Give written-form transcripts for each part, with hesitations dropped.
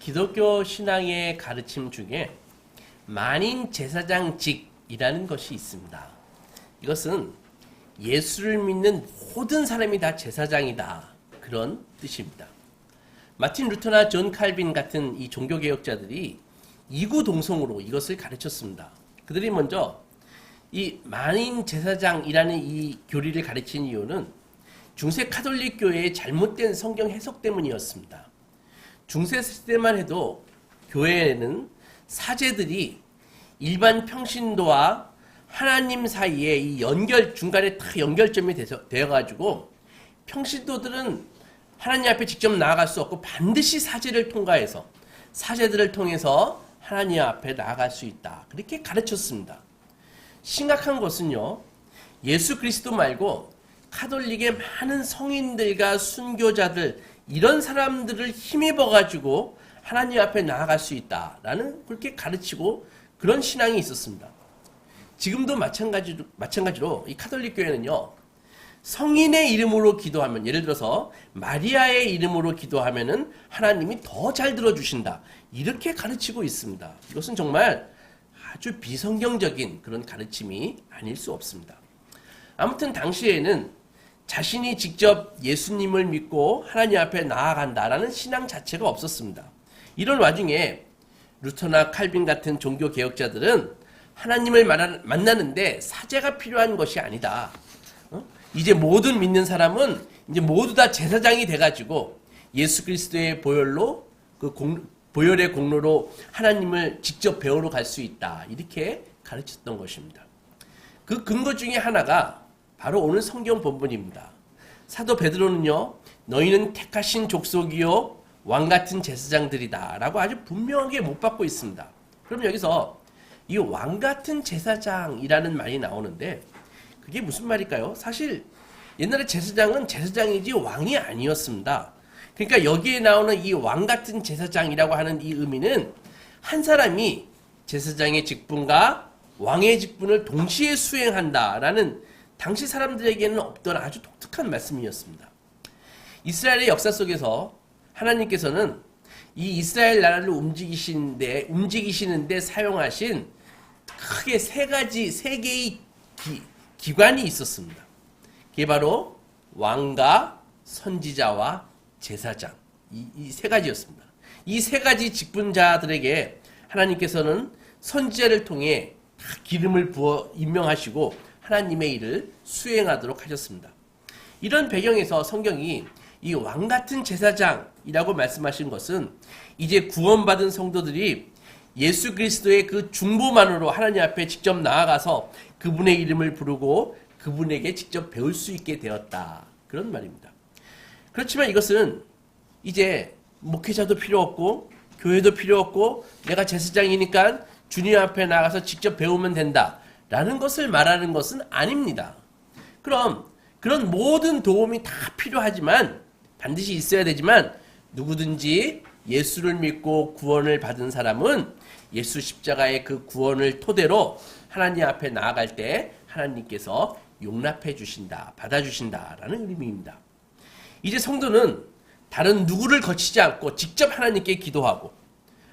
기독교 신앙의 가르침 중에 만인 제사장직이라는 것이 있습니다. 이것은 예수를 믿는 모든 사람이 다 제사장이다. 그런 뜻입니다. 마틴 루터나 존 칼빈 같은 이 종교개혁자들이 이구동성으로 이것을 가르쳤습니다. 그들이 먼저 이 만인 제사장이라는 이 교리를 가르친 이유는 중세 카톨릭 교회의 잘못된 성경 해석 때문이었습니다. 중세 시대만 해도 교회에는 사제들이 일반 평신도와 하나님 사이에 이 중간에 딱 연결점이 되어가지고 평신도들은 하나님 앞에 직접 나아갈 수 없고 반드시 사제들을 통해서 하나님 앞에 나아갈 수 있다. 그렇게 가르쳤습니다. 심각한 것은요, 예수 그리스도 말고 카톨릭의 많은 성인들과 순교자들, 이런 사람들을 힘입어가지고 하나님 앞에 나아갈 수 있다라는 그렇게 가르치고 그런 신앙이 있었습니다. 지금도 마찬가지로 이 카톨릭 교회는요, 성인의 이름으로 기도하면, 예를 들어서 마리아의 이름으로 기도하면은 하나님이 더 잘 들어주신다. 이렇게 가르치고 있습니다. 이것은 정말 아주 비성경적인 그런 가르침이 아닐 수 없습니다. 아무튼 당시에는 자신이 직접 예수님을 믿고 하나님 앞에 나아간다라는 신앙 자체가 없었습니다. 이런 와중에 루터나 칼빈 같은 종교 개혁자들은 하나님을 만나는데 사제가 필요한 것이 아니다. 이제 모든 믿는 사람은 이제 모두 다 제사장이 돼가지고 예수 그리스도의 보혈로 보혈의 공로로 하나님을 직접 배우러 갈 수 있다. 이렇게 가르쳤던 것입니다. 그 근거 중에 하나가 바로 오늘 성경 본문입니다. 사도 베드로는요, 너희는 택하신 족속이요 왕같은 제사장들이다 라고 아주 분명하게 못 받고 있습니다. 그럼 여기서 이 왕같은 제사장이라는 말이 나오는데 그게 무슨 말일까요? 사실 옛날에 제사장은 제사장이지 왕이 아니었습니다. 그러니까 여기에 나오는 이 왕같은 제사장이라고 하는 이 의미는 한 사람이 제사장의 직분과 왕의 직분을 동시에 수행한다라는 당시 사람들에게는 없던 아주 독특한 말씀이었습니다. 이스라엘의 역사 속에서 하나님께서는 이 이스라엘 나라를 움직이시는데 사용하신 크게 세 개의 기관이 있었습니다. 그게 바로 왕과 선지자와 제사장, 이 세 가지였습니다. 이 세 가지 직분자들에게 하나님께서는 선지자를 통해 기름을 부어 임명하시고 하나님의 일을 수행하도록 하셨습니다. 이런 배경에서 성경이 이 왕같은 제사장이라고 말씀하신 것은 이제 구원받은 성도들이 예수 그리스도의 그 중보만으로 하나님 앞에 직접 나아가서 그분의 이름을 부르고 그분에게 직접 배울 수 있게 되었다. 그런 말입니다. 그렇지만 이것은 이제 목회자도 필요 없고 교회도 필요 없고 내가 제사장이니까 주님 앞에 나가서 직접 배우면 된다. 라는 것을 말하는 것은 아닙니다. 그럼 그런 모든 도움이 다 필요하지만 반드시 있어야 되지만 누구든지 예수를 믿고 구원을 받은 사람은 예수 십자가의 그 구원을 토대로 하나님 앞에 나아갈 때 하나님께서 용납해 주신다, 받아주신다라는 의미입니다. 이제 성도는 다른 누구를 거치지 않고 직접 하나님께 기도하고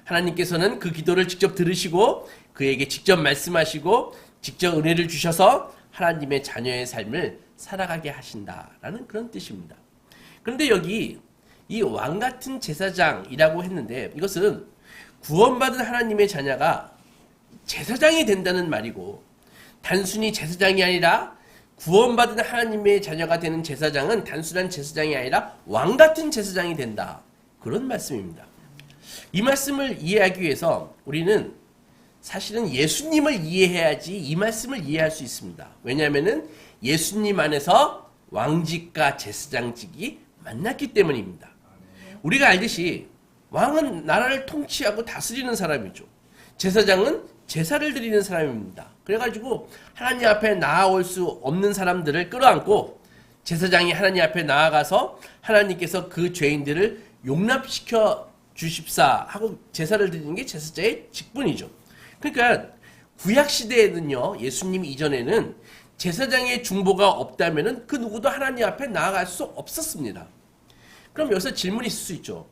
하나님께서는 그 기도를 직접 들으시고 그에게 직접 말씀하시고 직접 은혜를 주셔서 하나님의 자녀의 삶을 살아가게 하신다라는 그런 뜻입니다. 그런데 여기 이 왕같은 제사장이라고 했는데 이것은 구원받은 하나님의 자녀가 제사장이 된다는 말이고 단순히 제사장이 아니라 구원받은 하나님의 자녀가 되는 제사장은 단순한 제사장이 아니라 왕같은 제사장이 된다. 그런 말씀입니다. 이 말씀을 이해하기 위해서 우리는 사실은 예수님을 이해해야지 이 말씀을 이해할 수 있습니다. 왜냐하면 예수님 안에서 왕직과 제사장직이 만났기 때문입니다. 우리가 알듯이 왕은 나라를 통치하고 다스리는 사람이죠. 제사장은 제사를 드리는 사람입니다. 그래가지고 하나님 앞에 나아올 수 없는 사람들을 끌어안고 제사장이 하나님 앞에 나아가서 하나님께서 그 죄인들을 용납시켜 주십사 하고 제사를 드리는 게 제사장의 직분이죠. 그러니까 구약시대에는요, 예수님 이전에는 제사장의 중보가 없다면 그 누구도 하나님 앞에 나아갈 수 없었습니다. 그럼 여기서 질문이 있을 수 있죠.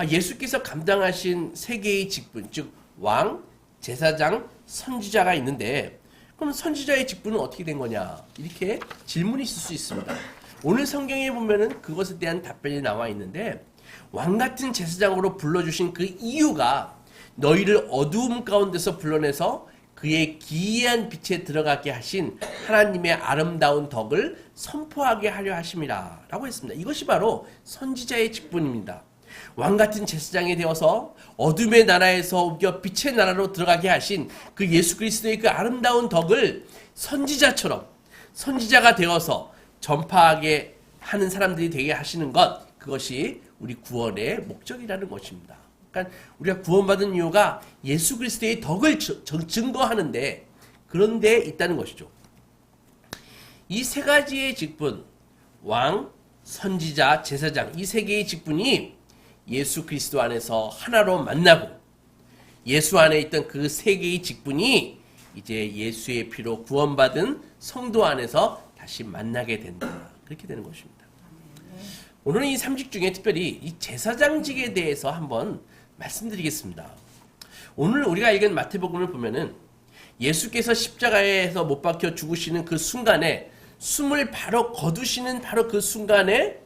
예수께서 감당하신 세 개의 직분, 즉 왕, 제사장, 선지자가 있는데 그럼 선지자의 직분은 어떻게 된 거냐? 이렇게 질문이 있을 수 있습니다. 오늘 성경에 보면은 그것에 대한 답변이 나와 있는데 왕 같은 제사장으로 불러주신 그 이유가 너희를 어두움 가운데서 불러내서 그의 기이한 빛에 들어가게 하신 하나님의 아름다운 덕을 선포하게 하려 하심이라 라고 했습니다. 이것이 바로 선지자의 직분입니다. 왕 같은 제사장이 되어서 어둠의 나라에서 옮겨 빛의 나라로 들어가게 하신 그 예수 그리스도의 그 아름다운 덕을 선지자처럼 선지자가 되어서 전파하게 하는 사람들이 되게 하시는 것, 그것이 우리 구원의 목적이라는 것입니다. 그러니까 우리가 구원받은 이유가 예수 그리스도의 덕을 증거하는데 그런 데 있다는 것이죠. 이 세 가지의 직분, 왕, 선지자, 제사장, 이 세 개의 직분이 예수 그리스도 안에서 하나로 만나고 예수 안에 있던 그 세 개의 직분이 이제 예수의 피로 구원받은 성도 안에서 다시 만나게 된다. 그렇게 되는 것입니다. 오늘은 이 삼직 중에 특별히 이 제사장직에 대해서 한번 말씀드리겠습니다. 오늘 우리가 읽은 마태복음을 보면은 예수께서 십자가에서 못 박혀 죽으시는 그 순간에 숨을 바로 거두시는 바로 그 순간에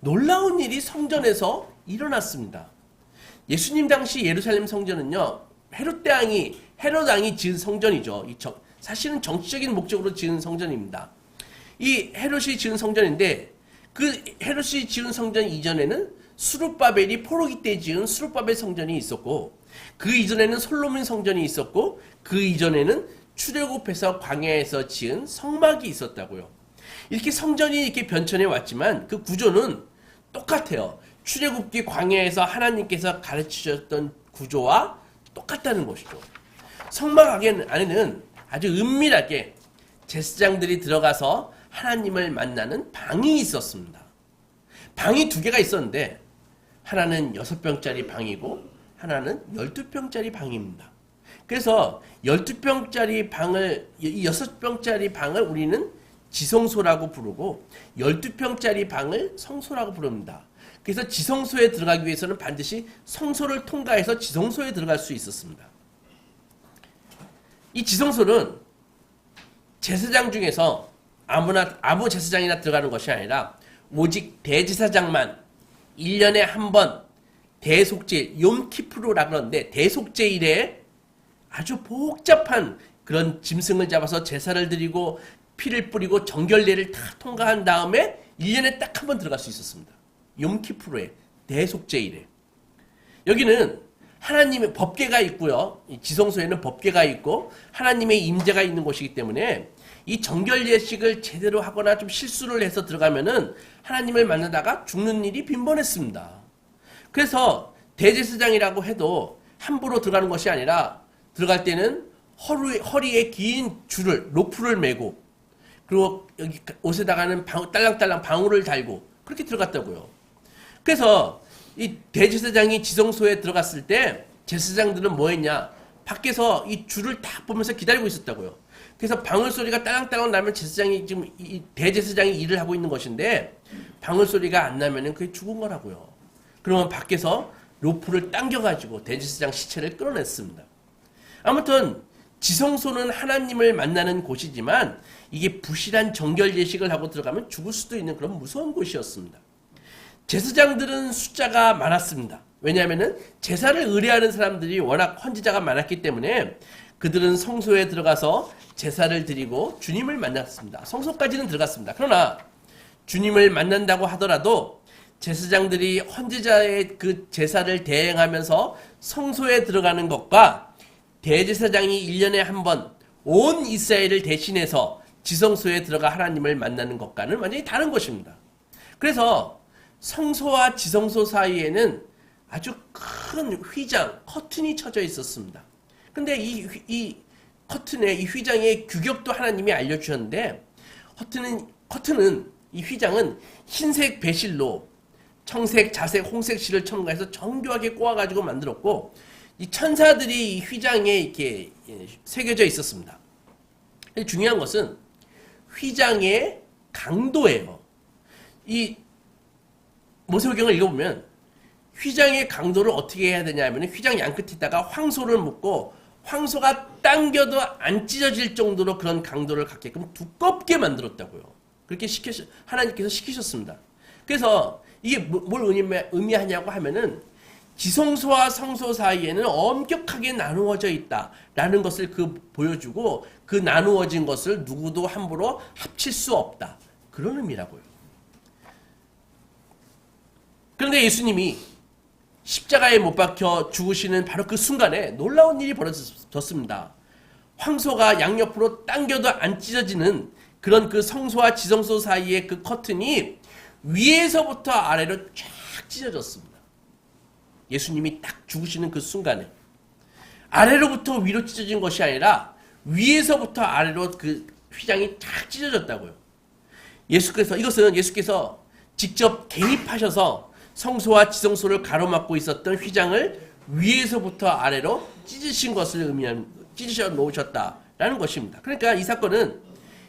놀라운 일이 성전에서 일어났습니다. 예수님 당시 예루살렘 성전은요, 헤롯 왕이 지은 성전이죠. 사실은 정치적인 목적으로 지은 성전입니다. 이 헤롯이 지은 성전인데 그 헤롯이 지은 성전 이전에는 스룹바벨이 포로기 때 지은 스룹바벨 성전이 있었고 그 이전에는 솔로몬 성전이 있었고 그 이전에는 출애굽해서 광야에서 지은 성막이 있었다고요. 이렇게 성전이 이렇게 변천해 왔지만 그 구조는 똑같아요. 출애굽기 광야에서 하나님께서 가르치셨던 구조와 똑같다는 것이죠. 성막 안에는 아주 은밀하게 제사장들이 들어가서 하나님을 만나는 방이 있었습니다. 방이 두 개가 있었는데 하나는 6평짜리 방이고 하나는 12평짜리 방입니다. 그래서 12평짜리 방을, 이 6평짜리 방을 우리는 지성소라고 부르고 12평짜리 방을 성소라고 부릅니다. 그래서 지성소에 들어가기 위해서는 반드시 성소를 통과해서 지성소에 들어갈 수 있었습니다. 이 지성소는 제사장 중에서 아무 제사장이나 들어가는 것이 아니라 오직 대제사장만 1년에 한 번 대속죄, 욤키푸르라 그러는데 대속죄일에 아주 복잡한 그런 짐승을 잡아서 제사를 드리고 피를 뿌리고 정결례를 다 통과한 다음에 1년에 딱 한 번 들어갈 수 있었습니다. 욤키푸르에 대속죄일에. 여기는 하나님의 법궤가 있고요. 지성소에는 법궤가 있고 하나님의 임재가 있는 곳이기 때문에 이 정결 예식을 제대로 하거나 좀 실수를 해서 들어가면은 하나님을 만나다가 죽는 일이 빈번했습니다. 그래서 대제사장이라고 해도 함부로 들어가는 것이 아니라 들어갈 때는 허리에 긴 줄을, 로프를 메고 그리고 여기 옷에다가는 딸랑딸랑 방울을 달고 그렇게 들어갔다고요. 그래서 이 대제사장이 지성소에 들어갔을 때 제사장들은 뭐 했냐? 밖에서 이 줄을 딱 보면서 기다리고 있었다고요. 그래서 방울 소리가 딸랑딸랑 나면 제사장이 지금 이 대제사장이 일을 하고 있는 것인데 방울 소리가 안 나면은 그게 죽은 거라고요. 그러면 밖에서 로프를 당겨가지고 대제사장 시체를 끌어냈습니다. 아무튼 지성소는 하나님을 만나는 곳이지만 이게 부실한 정결 예식을 하고 들어가면 죽을 수도 있는 그런 무서운 곳이었습니다. 제사장들은 숫자가 많았습니다. 왜냐하면 제사를 의뢰하는 사람들이 워낙 헌지자가 많았기 때문에 그들은 성소에 들어가서 제사를 드리고 주님을 만났습니다. 성소까지는 들어갔습니다. 그러나 주님을 만난다고 하더라도 제사장들이 헌지자의 그 제사를 대행하면서 성소에 들어가는 것과 대제사장이 1년에 한 번 온 이스라엘을 대신해서 지성소에 들어가 하나님을 만나는 것과는 완전히 다른 것입니다. 그래서 성소와 지성소 사이에는 아주 큰 휘장, 커튼이 쳐져 있었습니다. 근데 이 커튼의, 이 휘장의 규격도 하나님이 알려주셨는데, 커튼은, 이 휘장은 흰색 배실로 청색, 자색, 홍색 실을 첨가해서 정교하게 꼬아가지고 만들었고, 이 천사들이 이 휘장에 이렇게 새겨져 있었습니다. 중요한 것은 휘장의 강도예요. 이 모세오경을 읽어보면 휘장의 강도를 어떻게 해야 되냐 하면 휘장 양끝에다가 황소를 묶고 황소가 당겨도 안 찢어질 정도로 그런 강도를 갖게끔 두껍게 만들었다고요. 그렇게 하나님께서 시키셨습니다. 그래서 이게 뭘 의미하냐고 하면은 지성소와 성소 사이에는 엄격하게 나누어져 있다라는 것을 보여주고 그 나누어진 것을 누구도 함부로 합칠 수 없다. 그런 의미라고요. 그런데 예수님이 십자가에 못 박혀 죽으시는 바로 그 순간에 놀라운 일이 벌어졌습니다. 황소가 양옆으로 당겨도 안 찢어지는 그런 그 성소와 지성소 사이의 그 커튼이 위에서부터 아래로 쫙 찢어졌습니다. 예수님이 딱 죽으시는 그 순간에 아래로부터 위로 찢어진 것이 아니라 위에서부터 아래로 그 휘장이 쫙 찢어졌다고요. 이것은 예수께서 직접 개입하셔서 성소와 지성소를 가로막고 있었던 휘장을 위에서부터 아래로 찢으신 것을 찢으셔 놓으셨다라는 것입니다. 그러니까 이 사건은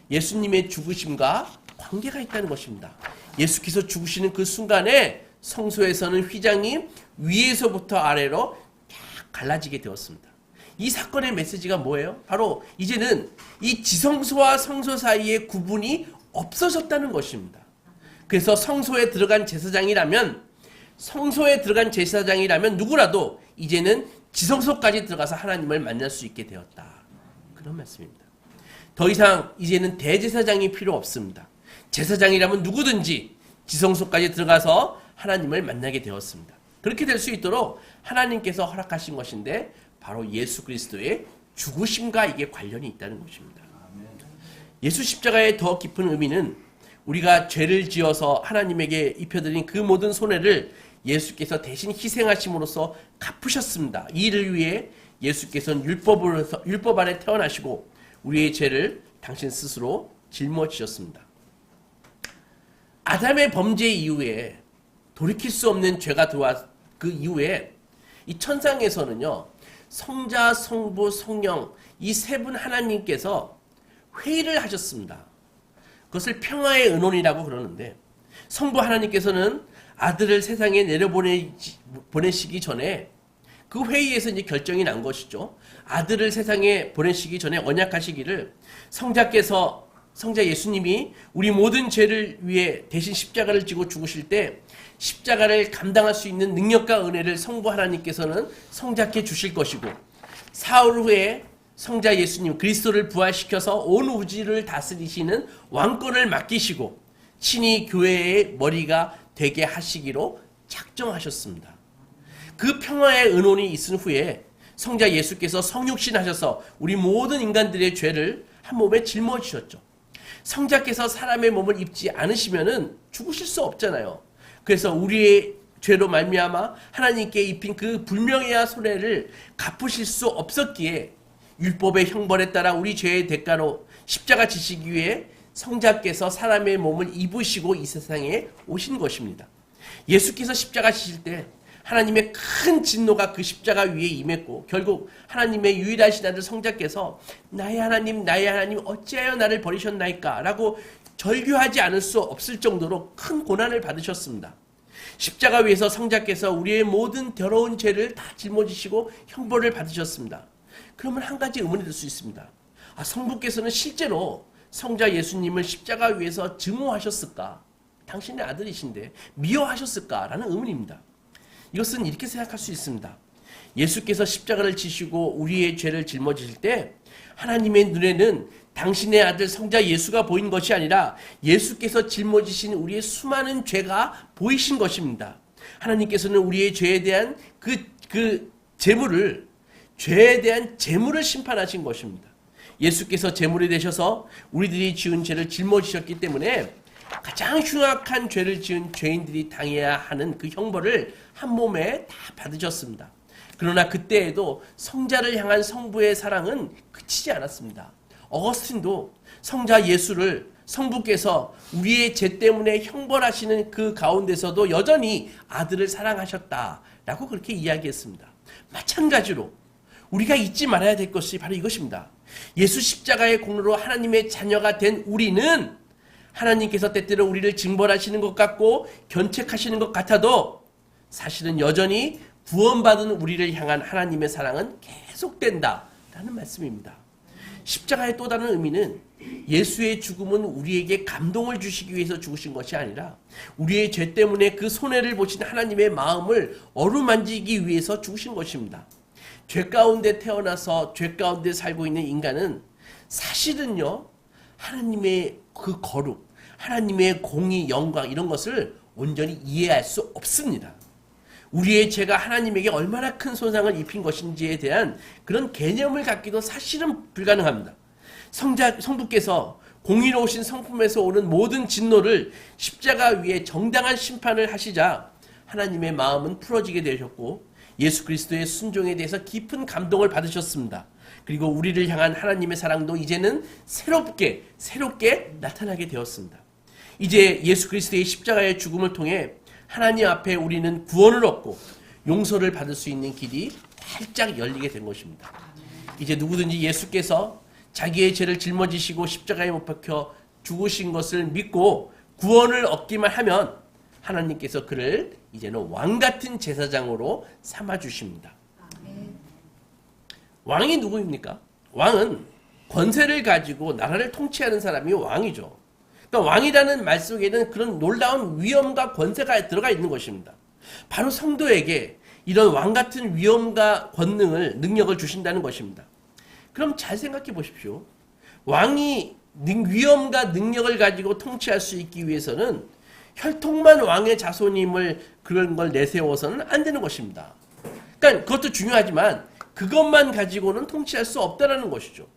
예수님의 죽으심과 관계가 있다는 것입니다. 예수께서 죽으시는 그 순간에 성소에서는 휘장이 위에서부터 아래로 쫙 갈라지게 되었습니다. 이 사건의 메시지가 뭐예요? 바로 이제는 이 지성소와 성소 사이의 구분이 없어졌다는 것입니다. 그래서 성소에 들어간 제사장이라면 누구라도 이제는 지성소까지 들어가서 하나님을 만날 수 있게 되었다. 그런 말씀입니다. 더 이상 이제는 대제사장이 필요 없습니다. 제사장이라면 누구든지 지성소까지 들어가서 하나님을 만나게 되었습니다. 그렇게 될 수 있도록 하나님께서 허락하신 것인데 바로 예수 그리스도의 죽으심과 이게 관련이 있다는 것입니다. 예수 십자가의 더 깊은 의미는 우리가 죄를 지어서 하나님에게 입혀드린 그 모든 손해를 예수께서 대신 희생하심으로써 갚으셨습니다. 이 일을 위해 예수께서는 율법 아래 태어나시고 우리의 죄를 당신 스스로 짊어지셨습니다. 아담의 범죄 이후에 돌이킬 수 없는 죄가 들어와 그 이후에 이 천상에서는요, 성자, 성부, 성령 이 세 분 하나님께서 회의를 하셨습니다. 그것을 평화의 의논이라고 그러는데 성부 하나님께서는 아들을 세상에 내려보내시기 전에 그 회의에서 이제 결정이 난 것이죠. 아들을 세상에 보내시기 전에 언약하시기를 성자 예수님이 우리 모든 죄를 위해 대신 십자가를 지고 죽으실 때 십자가를 감당할 수 있는 능력과 은혜를 성부 하나님께서는 성자께 주실 것이고 사흘 후에 성자 예수님 그리스도를 부활시켜서 온 우주를 다스리시는 왕권을 맡기시고 친히 교회의 머리가 되게 하시기로 작정하셨습니다. 그 평화의 의논이 있은 후에 성자 예수께서 성육신 하셔서 우리 모든 인간들의 죄를 한 몸에 짊어지셨죠. 성자께서 사람의 몸을 입지 않으시면은 죽으실 수 없잖아요. 그래서 우리의 죄로 말미암아 하나님께 입힌 그 불명예와 손해를 갚으실 수 없었기에 율법의 형벌에 따라 우리 죄의 대가로 십자가 지시기 위해 성자께서 사람의 몸을 입으시고 이 세상에 오신 것입니다. 예수께서 십자가 지실 때 하나님의 큰 진노가 그 십자가 위에 임했고 결국 하나님의 유일하신 아들 성자께서 나의 하나님 어찌하여 나를 버리셨나이까 라고 절규하지 않을 수 없을 정도로 큰 고난을 받으셨습니다. 십자가 위에서 성자께서 우리의 모든 더러운 죄를 다 짊어지시고 형벌을 받으셨습니다. 그러면 한 가지 의문이 들 수 있습니다. 성부께서는 실제로 성자 예수님을 십자가 위에서 증오하셨을까? 당신의 아들이신데 미워하셨을까? 라는 의문입니다. 이것은 이렇게 생각할 수 있습니다. 예수께서 십자가를 지시고 우리의 죄를 짊어지실 때 하나님의 눈에는 당신의 아들 성자 예수가 보인 것이 아니라 예수께서 짊어지신 우리의 수많은 죄가 보이신 것입니다. 하나님께서는 우리의 죄에 대한 죄에 대한 재물을 심판하신 것입니다. 예수께서 재물이 되셔서 우리들이 지은 죄를 짊어지셨기 때문에 가장 흉악한 죄를 지은 죄인들이 당해야 하는 그 형벌을 한 몸에 다 받으셨습니다. 그러나 그때에도 성자를 향한 성부의 사랑은 그치지 않았습니다. 어거스틴도 성자 예수를 성부께서 우리의 죄 때문에 형벌하시는 그 가운데서도 여전히 아들을 사랑하셨다라고 그렇게 이야기했습니다. 마찬가지로 우리가 잊지 말아야 될 것이 바로 이것입니다. 예수 십자가의 공로로 하나님의 자녀가 된 우리는 하나님께서 때때로 우리를 징벌하시는 것 같고 견책하시는 것 같아도 사실은 여전히 구원받은 우리를 향한 하나님의 사랑은 계속된다라는 말씀입니다. 십자가의 또 다른 의미는 예수의 죽음은 우리에게 감동을 주시기 위해서 죽으신 것이 아니라 우리의 죄 때문에 그 손해를 보신 하나님의 마음을 어루만지기 위해서 죽으신 것입니다. 죄 가운데 태어나서 죄 가운데 살고 있는 인간은 사실은요, 하나님의 그 거룩, 하나님의 공의, 영광 이런 것을 온전히 이해할 수 없습니다. 우리의 죄가 하나님에게 얼마나 큰 손상을 입힌 것인지에 대한 그런 개념을 갖기도 사실은 불가능합니다. 성부께서 공의로우신 성품에서 오는 모든 진노를 십자가 위에 정당한 심판을 하시자 하나님의 마음은 풀어지게 되셨고 예수 그리스도의 순종에 대해서 깊은 감동을 받으셨습니다. 그리고 우리를 향한 하나님의 사랑도 이제는 새롭게 나타나게 되었습니다. 이제 예수 그리스도의 십자가의 죽음을 통해 하나님 앞에 우리는 구원을 얻고 용서를 받을 수 있는 길이 활짝 열리게 된 것입니다. 이제 누구든지 예수께서 자기의 죄를 짊어지시고 십자가에 못 박혀 죽으신 것을 믿고 구원을 얻기만 하면 하나님께서 그를 이제는 왕같은 제사장으로 삼아주십니다. 왕이 누구입니까? 왕은 권세를 가지고 나라를 통치하는 사람이 왕이죠. 그러니까 왕이라는 말 속에는 그런 놀라운 위엄과 권세가 들어가 있는 것입니다. 바로 성도에게 이런 왕같은 위엄과 권능을, 능력을 주신다는 것입니다. 그럼 잘 생각해 보십시오. 왕이 위엄과 능력을 가지고 통치할 수 있기 위해서는 혈통만 왕의 자손임을 그런 걸 내세워서는 안 되는 것입니다. 그러니까 그것도 중요하지만 그것만 가지고는 통치할 수 없다는 것이죠.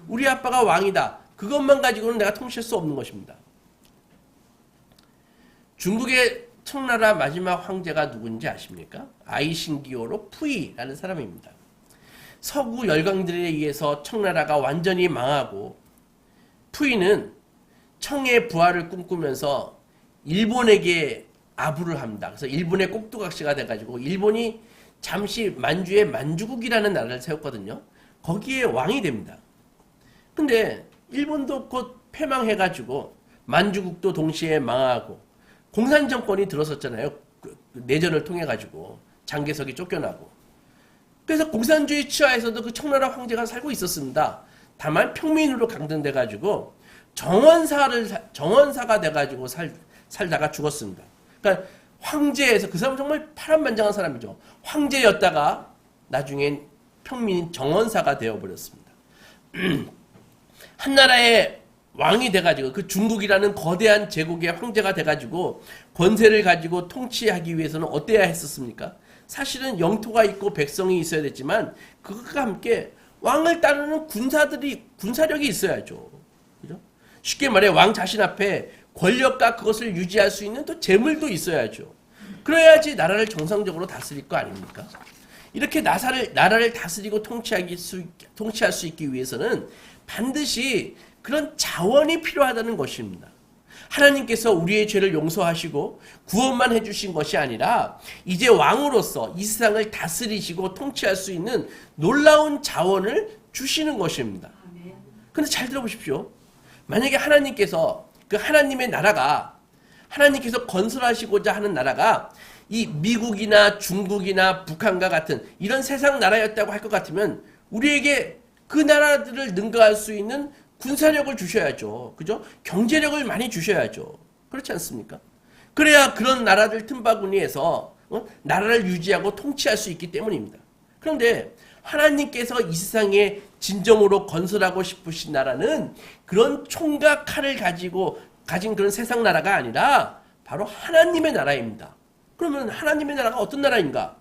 우리 아빠가 왕이다. 그것만 가지고는 내가 통치할 수 없는 것입니다. 중국의 청나라 마지막 황제가 누군지 아십니까? 아이신기오로 푸이라는 사람입니다. 서구 열강들에 의해서 청나라가 완전히 망하고 푸이는 청의 부활을 꿈꾸면서 일본에게 아부를 합니다. 그래서 일본의 꼭두각시가 돼가지고 일본이 잠시 만주에 만주국이라는 나라를 세웠거든요. 거기에 왕이 됩니다. 근데 일본도 곧 패망해가지고 만주국도 동시에 망하고 공산정권이 들어섰잖아요. 내전을 통해가지고 장개석이 쫓겨나고. 그래서 공산주의 치하에서도 그 청나라 황제가 살고 있었습니다. 다만 평민으로 강등돼가지고 정원사가 돼가지고 살다가 죽었습니다. 그러니까 황제에서 그 사람은 정말 파란만장한 사람이죠. 황제였다가 나중엔 평민 정원사가 되어버렸습니다. 한나라의 왕이 돼가지고 그 중국이라는 거대한 제국의 황제가 돼가지고 권세를 가지고 통치하기 위해서는 어때야 했었습니까? 사실은 영토가 있고 백성이 있어야 됐지만 그것과 함께 왕을 따르는 군사력이 있어야죠. 그죠? 쉽게 말해 왕 자신 앞에 권력과 그것을 유지할 수 있는 또 재물도 있어야죠. 그래야지 나라를 정상적으로 다스릴 거 아닙니까? 이렇게 나라를 다스리고 통치할 수 있기 위해서는 반드시 그런 자원이 필요하다는 것입니다. 하나님께서 우리의 죄를 용서하시고 구원만 해주신 것이 아니라 이제 왕으로서 이 세상을 다스리시고 통치할 수 있는 놀라운 자원을 주시는 것입니다. 그런데 잘 들어보십시오. 만약에 하나님께서 그 하나님의 나라가 하나님께서 건설하시고자 하는 나라가 이 미국이나 중국이나 북한과 같은 이런 세상 나라였다고 할 것 같으면 우리에게 그 나라들을 능가할 수 있는 군사력을 주셔야죠. 그죠? 경제력을 많이 주셔야죠. 그렇지 않습니까? 그래야 그런 나라들 틈바구니에서 나라를 유지하고 통치할 수 있기 때문입니다. 그런데 하나님께서 이 세상에 진정으로 건설하고 싶으신 나라는 그런 총과 칼을 가진 그런 세상 나라가 아니라 바로 하나님의 나라입니다. 그러면 하나님의 나라가 어떤 나라인가?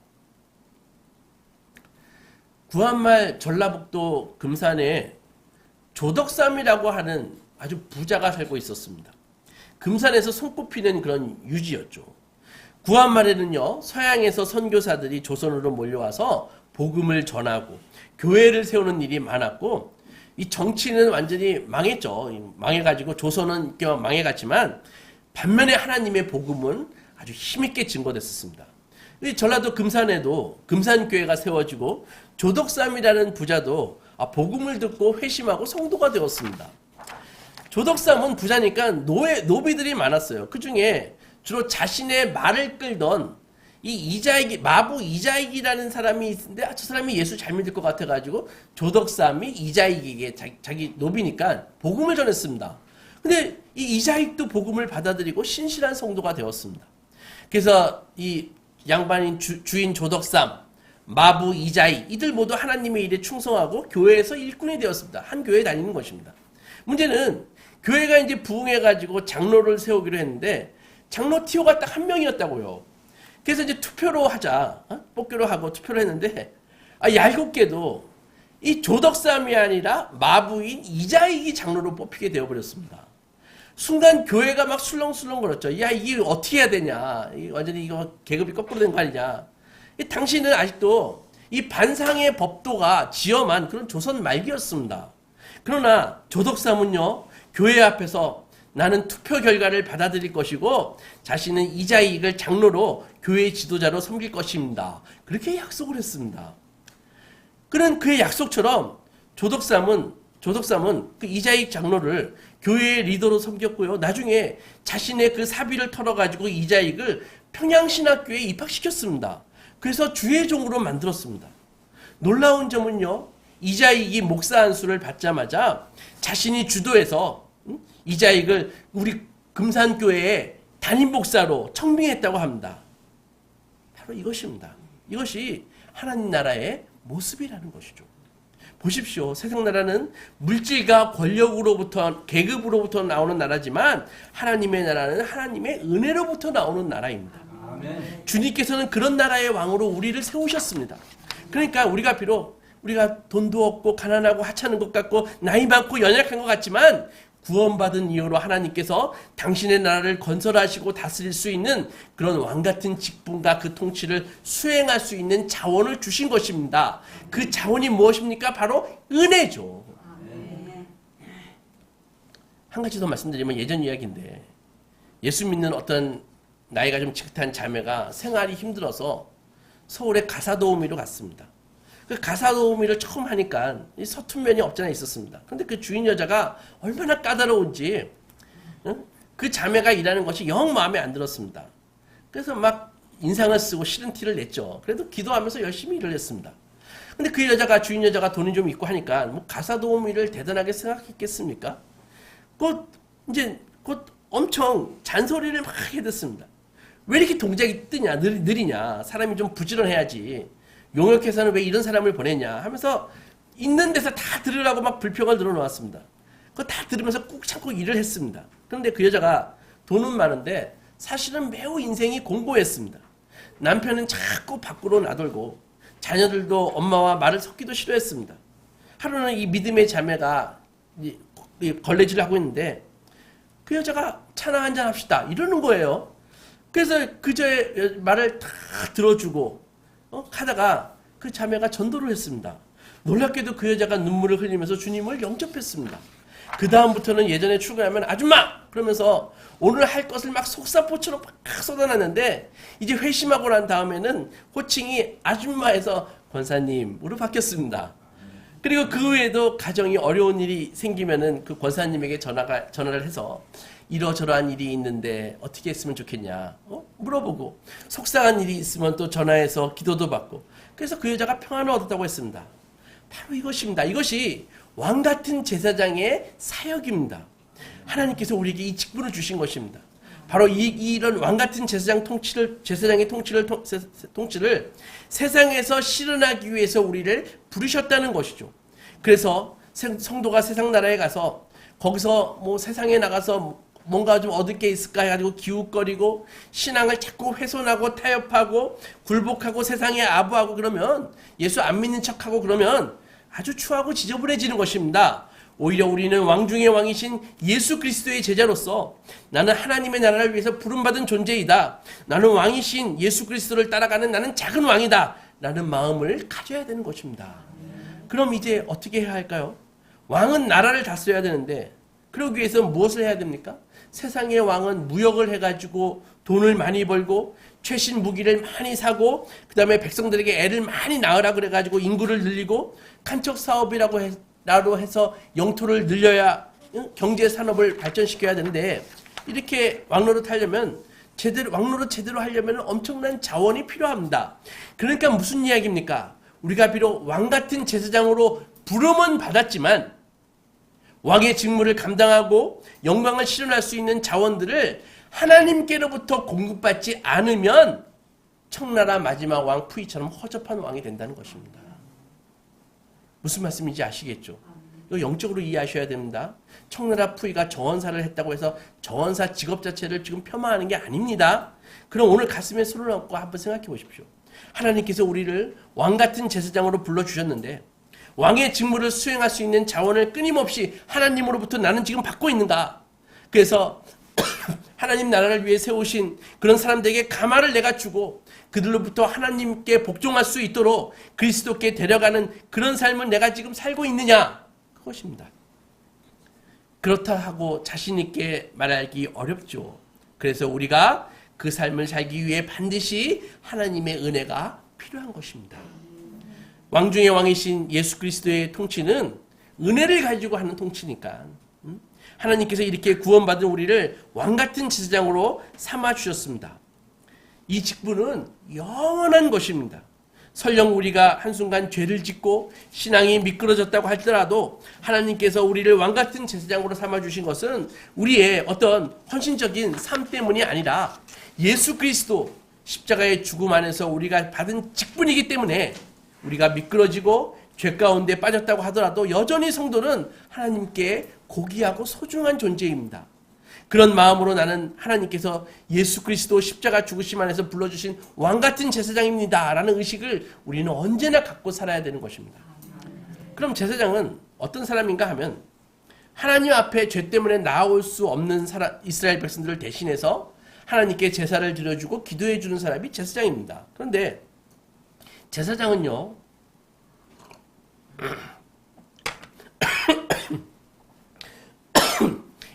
구한말 전라북도 금산에 조덕삼이라고 하는 아주 부자가 살고 있었습니다. 금산에서 손꼽히는 그런 유지였죠. 구한말에는요, 서양에서 선교사들이 조선으로 몰려와서 복음을 전하고 교회를 세우는 일이 많았고, 이 정치는 완전히 망했죠. 망해가지고 조선은 망해갔지만 반면에 하나님의 복음은 아주 힘있게 증거됐었습니다. 이 전라도 금산에도 금산교회가 세워지고 조덕삼이라는 부자도 복음을 듣고 회심하고 성도가 되었습니다. 조덕삼은 부자니까 노비들이 많았어요. 그 중에 주로 자신의 말을 끌던 이 이자익이 마부 이자익이라는 사람이 있는데 저 사람이 예수 잘 믿을 것 같아가지고 조덕삼이 이자익에게 자기 노비니까 복음을 전했습니다. 근데 이 이자익도 복음을 받아들이고 신실한 성도가 되었습니다. 그래서 이 양반인 주인 조덕삼, 마부 이자익 이들 모두 하나님의 일에 충성하고 교회에서 일꾼이 되었습니다. 한 교회에 다니는 것입니다. 문제는 교회가 이제 부흥해가지고 장로를 세우기로 했는데 장로 티오가 딱 한 명이었다고요. 그래서 이제 투표로 하자, 뽑기로 하고 투표를 했는데 얄궂게도 이 조덕삼이 아니라 마부인 이자익이 장로로 뽑히게 되어버렸습니다. 순간 교회가 막 술렁술렁 거렸죠. 야, 이게 어떻게 해야 되냐? 완전히 이거 계급이 거꾸로 된 거 아니냐? 당신은 아직도 이 반상의 법도가 지엄한 그런 조선 말기였습니다. 그러나 조덕삼은요, 교회 앞에서 나는 투표 결과를 받아들일 것이고 자신은 이자익을 장로로 교회 지도자로 섬길 것입니다. 그렇게 약속을 했습니다. 그런 그의 약속처럼 조덕삼은 그 이자익 장로를 교회의 리더로 섬겼고요. 나중에 자신의 그 사비를 털어가지고 이자익을 평양신학교에 입학시켰습니다. 그래서 주의 종으로 만들었습니다. 놀라운 점은요, 이자익이 목사 안수를 받자마자 자신이 주도해서 이자익을 우리 금산교회의 담임 목사로 청빙했다고 합니다. 바로 이것입니다. 이것이 하나님 나라의 모습이라는 것이죠. 보십시오. 세상 나라는 물질과 권력으로부터, 계급으로부터 나오는 나라지만 하나님의 나라는 하나님의 은혜로부터 나오는 나라입니다. 아멘. 주님께서는 그런 나라의 왕으로 우리를 세우셨습니다. 그러니까 우리가 비록 우리가 돈도 없고 가난하고 하찮은 것 같고 나이 많고 연약한 것 같지만 구원받은 이유로 하나님께서 당신의 나라를 건설하시고 다스릴 수 있는 그런 왕같은 직분과 그 통치를 수행할 수 있는 자원을 주신 것입니다. 그 자원이 무엇입니까? 바로 은혜죠. 한 가지 더 말씀드리면 예전 이야기인데 예수 믿는 어떤 나이가 좀 지긋한 자매가 생활이 힘들어서 서울의 가사도우미로 갔습니다. 그 가사도우미를 처음 하니까 이 서툰 면이 없잖아 있었습니다. 그런데 그 주인 여자가 얼마나 까다로운지 그 자매가 일하는 것이 영 마음에 안 들었습니다. 그래서 막 인상을 쓰고 싫은 티를 냈죠. 그래도 기도하면서 열심히 일을 했습니다. 근데 그 여자가 주인 여자가 돈이 좀 있고 하니까 뭐 가사도우미를 대단하게 생각했겠습니까? 곧 엄청 잔소리를 막 하게 됐습니다. 왜 이렇게 동작이 뜨냐 느리냐 사람이 좀 부지런해야지. 용역회사는 왜 이런 사람을 보냈냐 하면서 있는 데서 다 들으라고 막 불평을 늘어놓았습니다. 그거 다 들으면서 꾹 참고 일을 했습니다. 그런데 그 여자가 돈은 많은데 사실은 매우 인생이 공고했습니다. 남편은 자꾸 밖으로 나돌고 자녀들도 엄마와 말을 섞기도 싫어했습니다. 하루는 이 믿음의 자매가 걸레질을 하고 있는데 그 여자가 차나 한잔 합시다 이러는 거예요. 그래서 그저의 말을 다 들어주고 하다가 그 자매가 전도를 했습니다. 놀랍게도 그 여자가 눈물을 흘리면서 주님을 영접했습니다. 그 다음부터는 예전에 출근하면 아줌마! 그러면서 오늘 할 것을 막 속사포처럼 막 쏟아놨는데 이제 회심하고 난 다음에는 호칭이 아줌마에서 권사님으로 바뀌었습니다. 그리고 그 외에도 가정이 어려운 일이 생기면은 그 권사님에게 전화를 해서 이러저러한 일이 있는데 어떻게 했으면 좋겠냐 물어보고 속상한 일이 있으면 또 전화해서 기도도 받고 그래서 그 여자가 평안을 얻었다고 했습니다. 바로 이것입니다. 이것이 왕같은 제사장의 사역입니다. 하나님께서 우리에게 이 직분을 주신 것입니다. 바로 이런 왕같은 제사장의 통치를 세상에서 실현하기 위해서 우리를 부르셨다는 것이죠. 그래서 성도가 세상 나라에 가서 거기서 뭐 세상에 나가서 뭔가 좀 얻을 게 있을까 해가지고 기웃거리고 신앙을 자꾸 훼손하고 타협하고 굴복하고 세상에 아부하고 그러면 예수 안 믿는 척하고 그러면 아주 추하고 지저분해지는 것입니다. 오히려 우리는 왕 중의 왕이신 예수 그리스도의 제자로서 나는 하나님의 나라를 위해서 부름받은 존재이다. 나는 왕이신 예수 그리스도를 따라가는 나는 작은 왕이다. 라는 마음을 가져야 되는 것입니다. 그럼 이제 어떻게 해야 할까요? 왕은 나라를 다스려야 되는데 그러기 위해서 무엇을 해야 됩니까? 세상의 왕은 무역을 해가지고 돈을 많이 벌고 최신 무기를 많이 사고 그 다음에 백성들에게 애를 많이 낳으라 그래가지고 인구를 늘리고 간척 사업이라고 해서 영토를 늘려야 경제 산업을 발전시켜야 되는데 이렇게 왕노릇 하려면 왕노릇 제대로 하려면 엄청난 자원이 필요합니다. 그러니까 무슨 이야기입니까? 우리가 비록 왕 같은 제사장으로 부름은 받았지만 왕의 직무를 감당하고 영광을 실현할 수 있는 자원들을 하나님께로부터 공급받지 않으면 청나라 마지막 왕 푸이처럼 허접한 왕이 된다는 것입니다. 무슨 말씀인지 아시겠죠? 이거 영적으로 이해하셔야 됩니다. 청나라 푸이가 정원사를 했다고 해서 정원사 직업 자체를 지금 폄하하는 게 아닙니다. 그럼 오늘 가슴에 손을 얹고 한번 생각해 보십시오. 하나님께서 우리를 왕 같은 제사장으로 불러주셨는데 왕의 직무를 수행할 수 있는 자원을 끊임없이 하나님으로부터 나는 지금 받고 있는가? 그래서 하나님 나라를 위해 세우신 그런 사람들에게 가마를 내가 주고 그들로부터 하나님께 복종할 수 있도록 그리스도께 데려가는 그런 삶을 내가 지금 살고 있느냐? 그것입니다. 그렇다 하고 자신 있게 말하기 어렵죠. 그래서 우리가 그 삶을 살기 위해 반드시 하나님의 은혜가 필요한 것입니다. 왕 중의 왕이신 예수 그리스도의 통치는 은혜를 가지고 하는 통치니까 하나님께서 이렇게 구원받은 우리를 왕같은 제사장으로 삼아주셨습니다. 이 직분은 영원한 것입니다. 설령 우리가 한순간 죄를 짓고 신앙이 미끄러졌다고 할지라도 하나님께서 우리를 왕같은 제사장으로 삼아주신 것은 우리의 어떤 헌신적인 삶 때문이 아니라 예수 그리스도 십자가의 죽음 안에서 우리가 받은 직분이기 때문에 우리가 미끄러지고 죄 가운데 빠졌다고 하더라도 여전히 성도는 하나님께 고귀하고 소중한 존재입니다. 그런 마음으로 나는 하나님께서 예수 그리스도 십자가 죽으심 안에서 불러주신 왕같은 제사장입니다 라는 의식을 우리는 언제나 갖고 살아야 되는 것입니다. 그럼 제사장은 어떤 사람인가 하면 하나님 앞에 죄 때문에 나올 수 없는 이스라엘 백성들을 대신해서 하나님께 제사를 드려주고 기도해 주는 사람이 제사장입니다. 그런데 제사장은요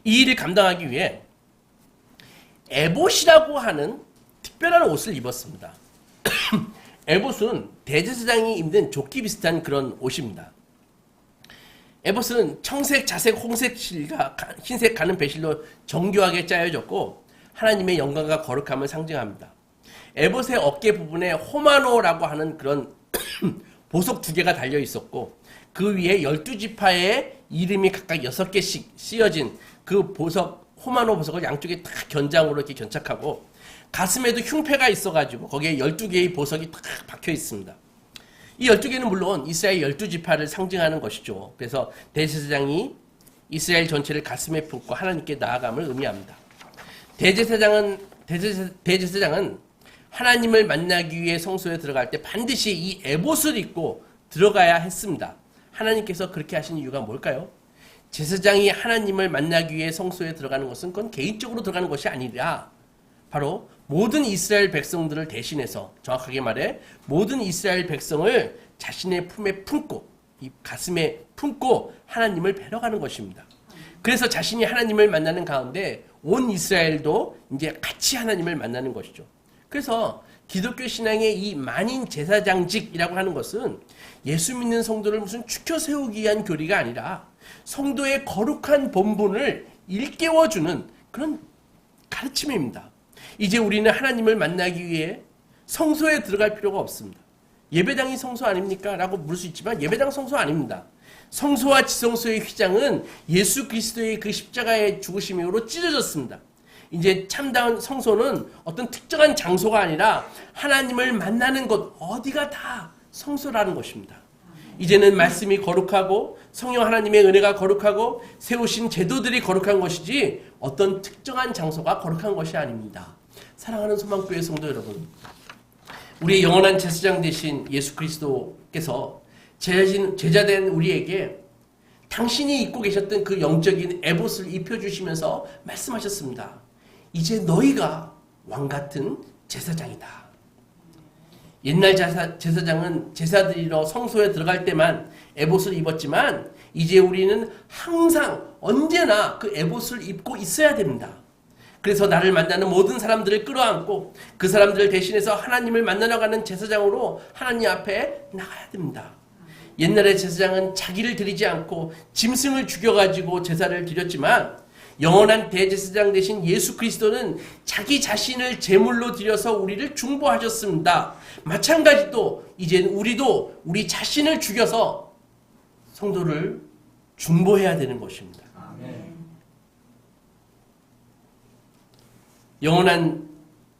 이 일을 감당하기 위해 에봇이라고 하는 특별한 옷을 입었습니다. 에봇은 대제사장이 입는 조끼 비슷한 그런 옷입니다. 에봇은 청색, 자색, 홍색 실과 흰색 가는 배실로 정교하게 짜여졌고 하나님의 영광과 거룩함을 상징합니다. 에봇의 어깨 부분에 호마노라고 하는 그런 보석 2개가 달려 있었고 그 위에 12지파의 이름이 각각 6개씩 씌어진 그 보석, 호마노 보석을 양쪽에 다 견장으로 이렇게 견착하고 가슴에도 흉패가 있어가지고 거기에 12개의 보석이 딱 박혀 있습니다. 이 12개는 물론 이스라엘 12지파를 상징하는 것이죠. 그래서 대제사장이 이스라엘 전체를 가슴에 품고 하나님께 나아감을 의미합니다. 대제사장은 하나님을 만나기 위해 성소에 들어갈 때 반드시 이 에봇을 입고 들어가야 했습니다. 하나님께서 그렇게 하신 이유가 뭘까요? 제사장이 하나님을 만나기 위해 성소에 들어가는 것은 그건 개인적으로 들어가는 것이 아니라 바로 모든 이스라엘 백성들을 대신해서 정확하게 말해 모든 이스라엘 백성을 자신의 품에 품고 이 가슴에 품고 하나님을 뵈러가는 것입니다. 그래서 자신이 하나님을 만나는 가운데 온 이스라엘도 이제 같이 하나님을 만나는 것이죠. 그래서 기독교 신앙의 이 만인 제사장직이라고 하는 것은 예수 믿는 성도를 무슨 추켜 세우기 위한 교리가 아니라 성도의 거룩한 본분을 일깨워주는 그런 가르침입니다. 이제 우리는 하나님을 만나기 위해 성소에 들어갈 필요가 없습니다. 예배당이 성소 아닙니까? 라고 물을 수 있지만 예배당 성소 아닙니다. 성소와 지성소의 휘장은 예수 그리스도의 그 십자가의 죽으심 이후로 찢어졌습니다. 이제 참다운 성소는 어떤 특정한 장소가 아니라 하나님을 만나는 곳 어디가 다 성소라는 것입니다. 이제는 말씀이 거룩하고 성령 하나님의 은혜가 거룩하고 세우신 제도들이 거룩한 것이지 어떤 특정한 장소가 거룩한 것이 아닙니다. 사랑하는 소망교회 성도 여러분, 우리의 영원한 제사장 되신 예수 그리스도께서 제자된 우리에게 당신이 입고 계셨던 그 영적인 에봇을 입혀주시면서 말씀하셨습니다. 이제 너희가 왕같은 제사장이다. 옛날 제사장은 제사드리러 성소에 들어갈 때만 에봇을 입었지만 이제 우리는 항상 언제나 그 에봇을 입고 있어야 됩니다. 그래서 나를 만나는 모든 사람들을 끌어안고 그 사람들을 대신해서 하나님을 만나러 가는 제사장으로 하나님 앞에 나가야 됩니다. 옛날의 제사장은 자기를 드리지 않고 짐승을 죽여가지고 제사를 드렸지만 영원한 대제사장 되신 예수 그리스도는 자기 자신을 제물로 드려서 우리를 중보하셨습니다. 마찬가지로 이제 우리도 우리 자신을 죽여서 성도를 중보해야 되는 것입니다. 아멘. 영원한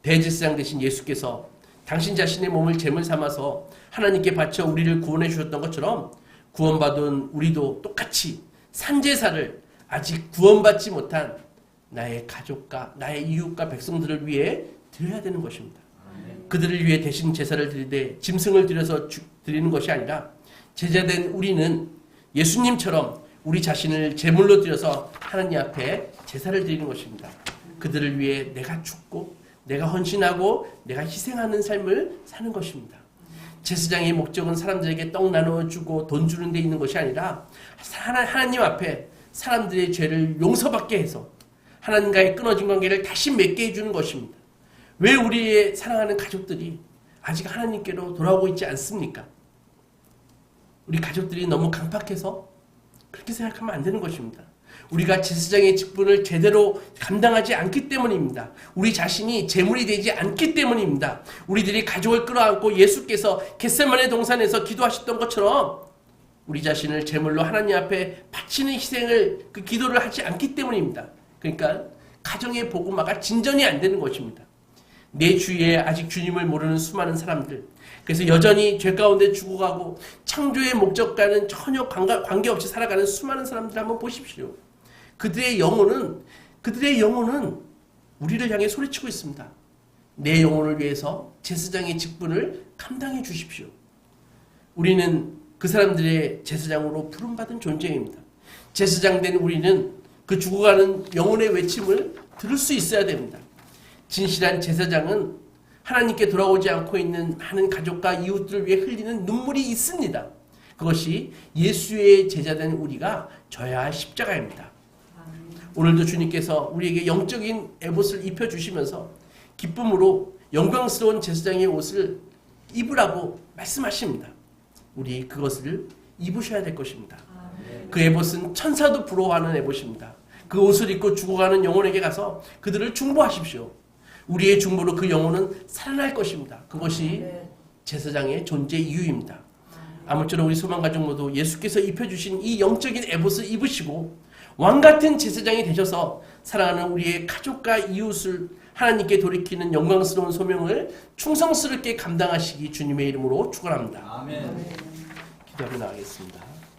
대제사장 되신 예수께서 당신 자신의 몸을 제물 삼아서 하나님께 바쳐 우리를 구원해 주셨던 것처럼 구원받은 우리도 똑같이 산제사를 아직 구원받지 못한 나의 가족과 나의 이웃과 백성들을 위해 드려야 되는 것입니다. 그들을 위해 대신 제사를 드리되 짐승을 드려서 드리는 것이 아니라 제자된 우리는 예수님처럼 우리 자신을 제물로 드려서 하나님 앞에 제사를 드리는 것입니다. 그들을 위해 내가 죽고 내가 헌신하고 내가 희생하는 삶을 사는 것입니다. 제사장의 목적은 사람들에게 떡 나눠주고 돈 주는 데 있는 것이 아니라 하나님 앞에 사람들의 죄를 용서받게 해서 하나님과의 끊어진 관계를 다시 맺게 해주는 것입니다. 왜 우리의 사랑하는 가족들이 아직 하나님께로 돌아오고 있지 않습니까? 우리 가족들이 너무 강팍해서 그렇게 생각하면 안 되는 것입니다. 우리가 제사장의 직분을 제대로 감당하지 않기 때문입니다. 우리 자신이 제물이 되지 않기 때문입니다. 우리들이 가족을 끌어안고 예수께서 겟세마네 동산에서 기도하셨던 것처럼 우리 자신을 제물로 하나님 앞에 바치는 희생을 그 기도를 하지 않기 때문입니다. 그러니까 가정의 복음화가 진전이 안 되는 것입니다. 내 주위에 아직 주님을 모르는 수많은 사람들, 그래서 여전히 죄 가운데 죽어가고 창조의 목적과는 전혀 관계없이 살아가는 수많은 사람들 한번 보십시오. 그들의 영혼은 우리를 향해 소리치고 있습니다. 내 영혼을 위해서 제사장의 직분을 감당해 주십시오. 우리는 그 사람들의 제사장으로 부름받은 존재입니다. 제사장 된 우리는 그 죽어가는 영혼의 외침을 들을 수 있어야 됩니다. 진실한 제사장은 하나님께 돌아오지 않고 있는 많은 가족과 이웃들을 위해 흘리는 눈물이 있습니다. 그것이 예수의 제자된 우리가 져야 할 십자가입니다. 오늘도 주님께서 우리에게 영적인 에봇을 입혀주시면서 기쁨으로 영광스러운 제사장의 옷을 입으라고 말씀하십니다. 우리 그것을 입으셔야 될 것입니다. 그 에봇은 천사도 부러워하는 에봇입니다. 그 옷을 입고 죽어가는 영혼에게 가서 그들을 중보하십시오. 우리의 중보로 그 영혼은 살아날 것입니다. 그것이 제사장의 존재 이유입니다. 아무쪼록 우리 소망가족 모두 예수께서 입혀주신 이 영적인 에봇을 입으시고 왕같은 제사장이 되셔서 사랑하는 우리의 가족과 이웃을 하나님께 돌이키는 영광스러운 소명을 충성스럽게 감당하시기 주님의 이름으로 축원합니다. 아멘. 기도하며 나가겠습니다.